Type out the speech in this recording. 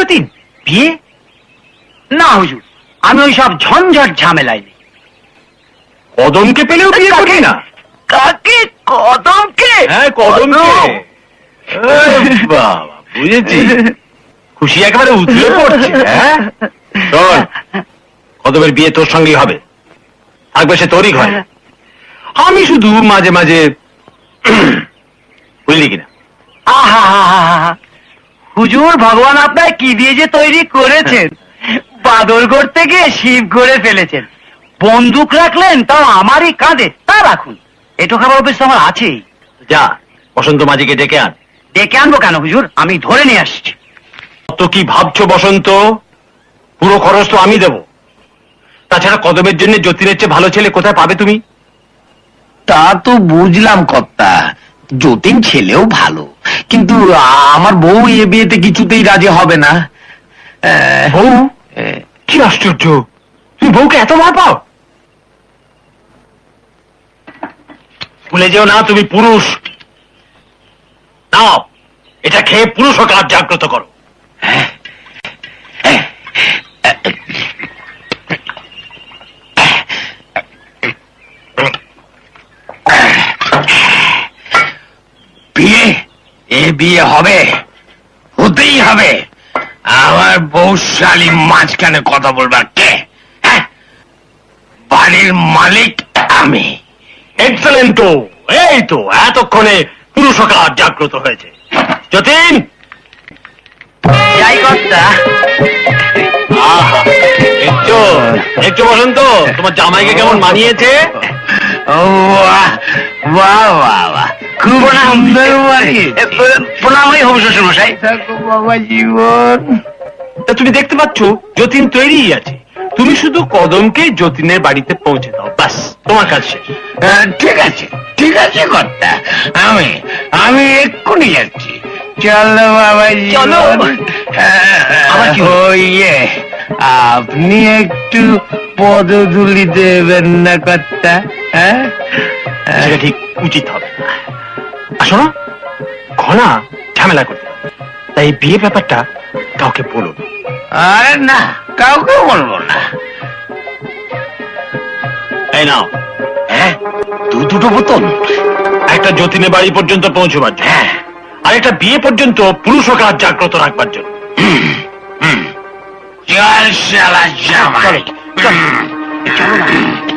যতীন, বিয়ে? না হুজুর, আমি ওই সব ঝঞ্ঝট ঝামেলায় নেই। কদমকে পেলেও বিয়ে করবি না? কাকে? কদমকে? হ্যাঁ, কদমকে। বাবা, বুঝেছি। খুশি একেবারে উতলে পড়ছে। হ্যাঁ, শোন, কদমের বিয়ে তোর সঙ্গেই হবে, থাকবে সে তোরই ঘরে। আমি শুধু মাঝে মাঝে, বুঝলি কিনা? আহা, হুজুর, ভগবান আপনার কি দিয়ে যে তৈরি করেছেন! বাদর গড়তে গিয়ে শিব গড়ে ফেলেছেন। বন্দুক রাখলেন তাও আমারই কাঁধে, তা রাখুন, এটো খাবার অভ্যেস তো আমার আছেই। যা, বসন্ত মাঝিকে ডেকে আন। ডেকে আনবো কেন হুজুর? আমি ধরে নিয়ে আসছি। তো কি ভাবছো বসন্ত? পুরো খরচ তো আমি দেব। তাছাড়া কদমের জন্য যতীনের চেয়ে ভালো ছেলে কোথায় পাবে তুমি? তা তো বুঝলাম কর্তা, যতীন ছেলেও ভালো, কিন্তু আমার বউ এ বিয়েতে কিছুতেই রাজি হবে না। বউ? কি আশ্চর্য, তুমি বউকে এত ভয় পাও? ভুলে যেও না তুমি পুরুষ। নাও, এটা খেয়ে পুরুষ কাজ জাগ্রত করো। বিয়ে? এ বিয়ে হবে, হতেই হবে। আমার বউশালী মাঝখানে কথা বলবার কে? হ্যাঁ, বাড়ির মালিক আমি। এক্সেলেন্ট, তো এই তো এতক্ষণে পুরুষ কাজ জাগ্রত হয়েছে। যতীন, যাই কর্তা। আহা, দেখছো দেখছো বসন্ত, তোমার জামাইকে কেমন মানিয়েছে? ও বাহ, বাহ বাহ বাহ, খুব সুন্দর বাড়ি। প্রণামই হোক শ্বশুর মশাই। থাকো বাবা জীবন। তা তুমি দেখতে পাচ্ছ যতীন তৈরি আছে, তুমি শুধু কদমকে যতীনের বাড়িতে পৌঁছে দাও, ব্যাস তোমার কাজ শেষ। ঠিক আছে, ঠিক আছে কর্তা, আমি আমি এক্ষুনি যাচ্ছি। চলো বাবা চলো। আবার কি হলো? ইয়ে, আপনি একটু পদধূলি দেবেন না কর্তা? হ্যাঁ, সেটা ঠিক উচিত হবে। আসো না, ঘনা ঝামেলা করতে, তাই এই বিয়ে ব্যাপারটা কাউকে বলো না। আরে না, কাউকে বলবো না। এই নাও, হ্যাঁ, দুটো বোতল। একটা যতীনের বাড়ি পর্যন্ত পৌঁছবার জন্য, হ্যাঁ, আর একটা বিয়ে পর্যন্ত পুরুষ কাজ জাগ্রত রাখবার জন্য। চল শালা জামাই। চলো, চলো না।